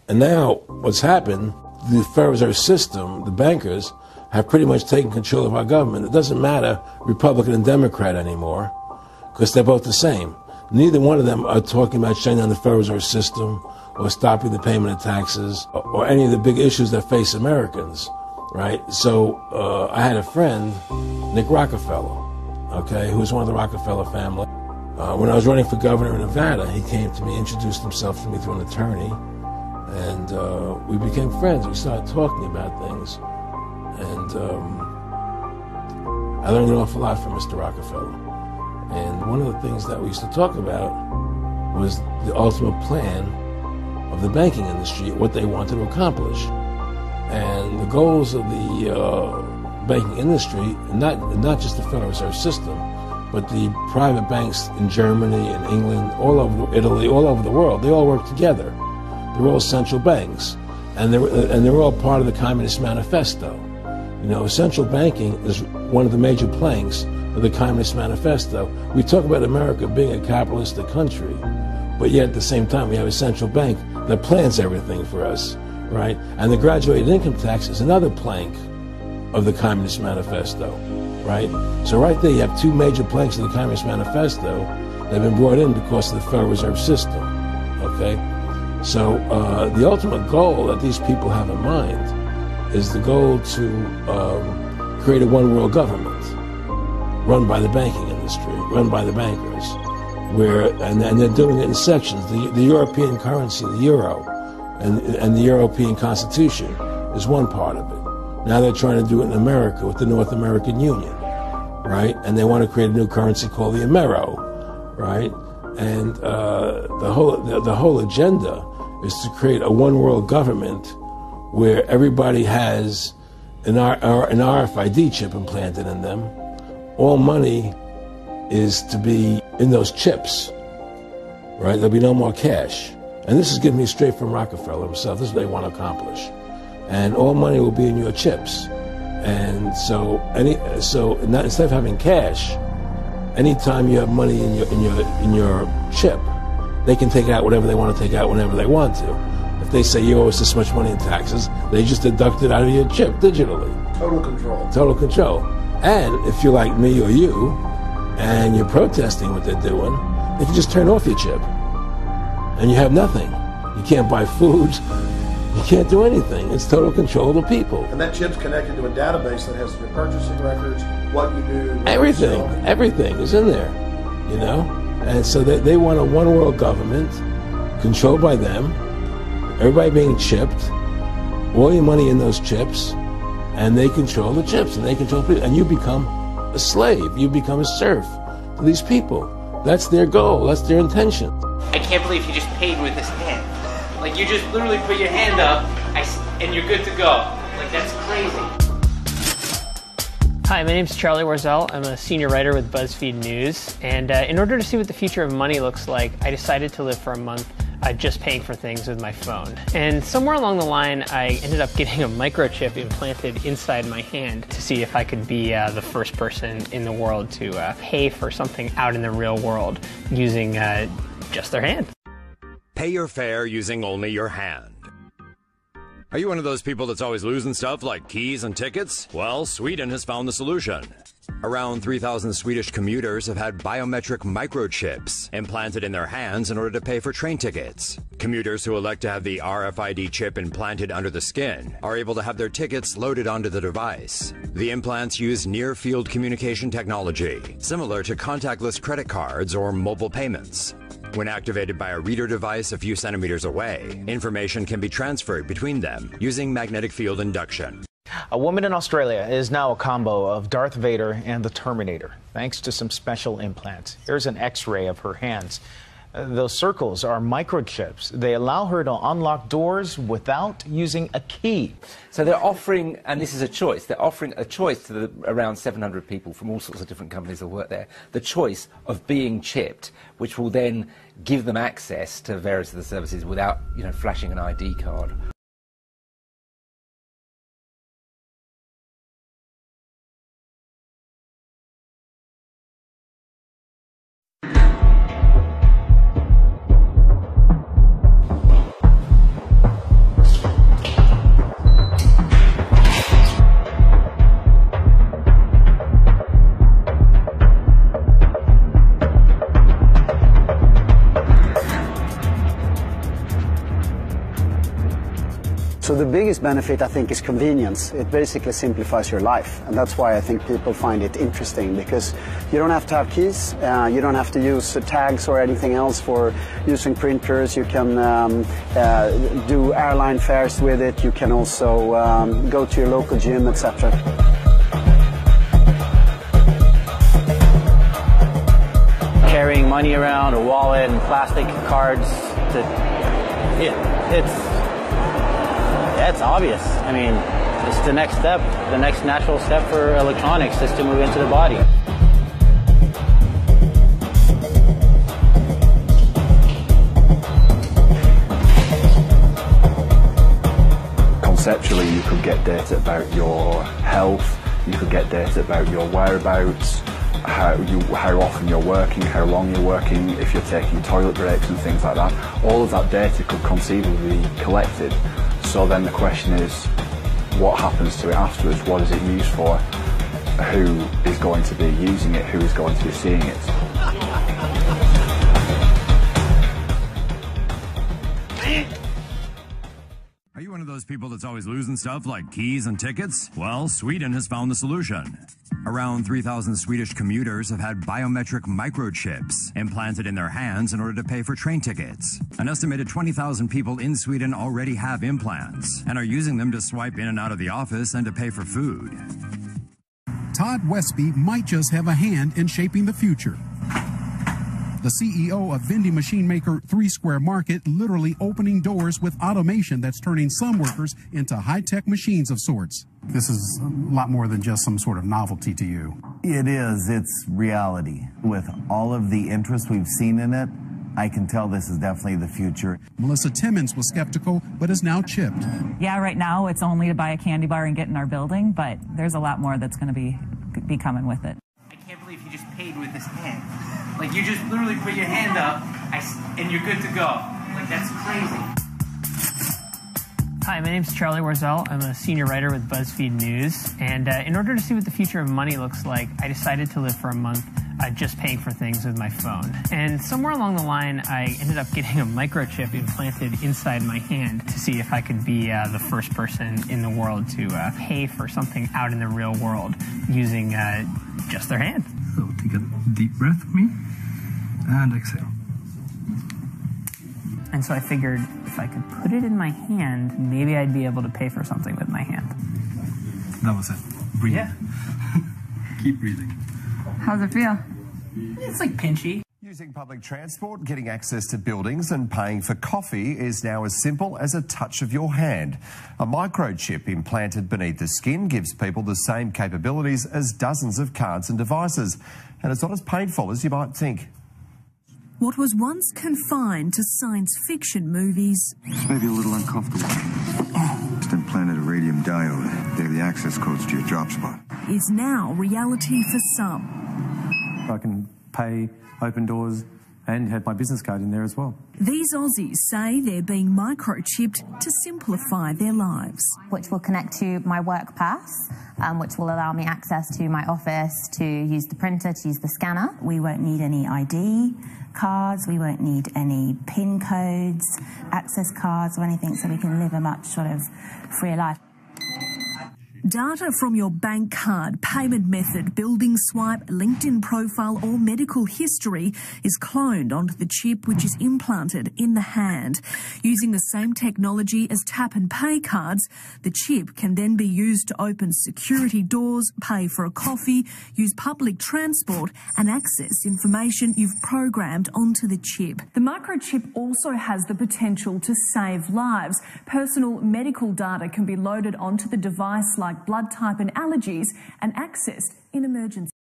And now what's happened, the Federal Reserve System, the bankers, have pretty much taken control of our government. It doesn't matter Republican and Democrat anymore, because they're both the same. Neither one of them are talking about shutting down the Federal Reserve System or stopping the payment of taxes or any of the big issues that face Americans, right? So I had a friend, Nick Rockefeller, okay, who was one of the Rockefeller family. When I was running for governor in Nevada, he came to me, introduced himself to me through an attorney, and we became friends. We started talking about things, and I learned an awful lot from Mr. Rockefeller. And one of the things that we used to talk about was the ultimate plan of the banking industry, what they wanted to accomplish. And the goals of the banking industry, not just the Federal Reserve System, but the private banks in Germany and England, all over Italy, all over the world, they all work together. They're all central banks, and they're all part of the Communist Manifesto. You know, central banking is one of the major planks of the Communist Manifesto. We talk about America being a capitalistic country, but yet at the same time we have a central bank that plans everything for us, right? And the graduated income tax is another plank of the Communist Manifesto, right? So right there you have two major planks of the Communist Manifesto that have been brought in because of the Federal Reserve System, okay? So the ultimate goal that these people have in mind is the goal to create a one-world government run by the banking industry, run by the bankers, and they're doing it in sections. The European currency, the euro, and the European Constitution is one part of it. Now they're trying to do it in America with the North American Union, right? And they want to create a new currency called the Amero, right? And the whole agenda is to create a one-world government where everybody has an RFID chip implanted in them. All money is to be in those chips, right? There'll be no more cash. And this is giving me straight from Rockefeller himself. This is what they want to accomplish. And all money will be in your chips. And so instead of having cash, anytime you have money in your chip, they can take out whatever they want to take out whenever they want to. If they say you owe us this much money in taxes, they just deduct it out of your chip digitally. Total control. Total control. And if you're like me or you, and you're protesting what they're doing, they can just turn off your chip. And you have nothing. You can't buy food. You can't do anything. It's total control of the people. And that chip's connected to a database that has your purchasing records, what you do. Everything. Everything is in there, you know? And so they want a one-world government controlled by them, everybody being chipped, all your money in those chips, and they control the chips, and they control people. And you become a slave. You become a serf to these people. That's their goal. That's their intention. I can't believe he just paid with his hand. Like, you just literally put your hand up, and you're good to go. Like, that's crazy. Hi, my name's Charlie Warzel. I'm a senior writer with BuzzFeed News. And in order to see what the future of money looks like, I decided to live for a month just paying for things with my phone. And somewhere along the line, I ended up getting a microchip implanted inside my hand to see if I could be the first person in the world to pay for something out in the real world using just their hand. Pay your fare using only your hand. Are you one of those people that's always losing stuff like keys and tickets? Well, Sweden has found the solution. Around 3,000 Swedish commuters have had biometric microchips implanted in their hands in order to pay for train tickets. Commuters who elect to have the RFID chip implanted under the skin are able to have their tickets loaded onto the device. The implants use near-field communication technology, similar to contactless credit cards or mobile payments. When activated by a reader device a few centimeters away, information can be transferred between them using magnetic field induction. A woman in Australia is now a combo of Darth Vader and the Terminator, thanks to some special implants. Here's an X-ray of her hands. Those circles are microchips. They allow her to unlock doors without using a key. So they're offering, and this is a choice, they're offering a choice to the around 700 people from all sorts of different companies that work there, the choice of being chipped, which will then give them access to various of the services without, flashing an ID card. So the biggest benefit, I think, is convenience. It basically simplifies your life, and that's why I think people find it interesting, because you don't have to have keys, you don't have to use tags or anything else for using printers. You can do airline fares with it. You can also go to your local gym, etc. Carrying money around, a wallet and plastic cards, it's obvious. I mean, it's the next step, the next natural step for electronics is to move into the body. Conceptually, you could get data about your health, you could get data about your whereabouts, how often you're working, how long you're working, if you're taking toilet breaks and things like that. All of that data could conceivably be collected. So then the question is, what happens to it afterwards? What is it used for? Who is going to be using it? Who is going to be seeing it? Are you one of those people that's always losing stuff like keys and tickets? Well, Sweden has found the solution. Around 3,000 Swedish commuters have had biometric microchips implanted in their hands in order to pay for train tickets. An estimated 20,000 people in Sweden already have implants and are using them to swipe in and out of the office and to pay for food. Todd Westby might just have a hand in shaping the future. The CEO of vending machine maker 3 Square Market literally opening doors with automation that's turning some workers into high-tech machines of sorts. This is a lot more than just some sort of novelty to you. It is. It's reality. With all of the interest we've seen in it, I can tell this is definitely the future. Melissa Timmons was skeptical, but is now chipped. Yeah, right now it's only to buy a candy bar and get in our building, but there's a lot more that's going to be coming with it. I can't believe he just paid with his hand. Like, you just literally put your hand up, and you're good to go. Like, that's crazy. Hi, my name's Charlie Warzel. I'm a senior writer with BuzzFeed News. And in order to see what the future of money looks like, I decided to live for a month just paying for things with my phone. And somewhere along the line, I ended up getting a microchip implanted inside my hand to see if I could be the first person in the world to pay for something out in the real world using just their hand. So take a deep breath for me and exhale. And so I figured if I could put it in my hand, maybe I'd be able to pay for something with my hand. That was it. Breathe. Yeah. Keep breathing. How's it feel? It's like pinchy. Using public transport, getting access to buildings and paying for coffee is now as simple as a touch of your hand. A microchip implanted beneath the skin gives people the same capabilities as dozens of cards and devices. And it's not as painful as you might think. What was once confined to science fiction movies... This may be a little uncomfortable. Just implanted a radium diode. They have the access codes to your job spot. ...is now reality for some. I can pay, open doors, and have my business card in there as well. These Aussies say they're being microchipped to simplify their lives. Which will connect to my work pass, which will allow me access to my office, to use the printer, to use the scanner. We won't need any ID cards, we won't need any PIN codes, access cards or anything, so we can live a much sort of freer life. Data from your bank card, payment method, building swipe, LinkedIn profile or medical history is cloned onto the chip which is implanted in the hand. Using the same technology as tap and pay cards, the chip can then be used to open security doors, pay for a coffee, use public transport and access information you've programmed onto the chip. The microchip also has the potential to save lives. Personal medical data can be loaded onto the device like blood type and allergies and accessed in emergencies.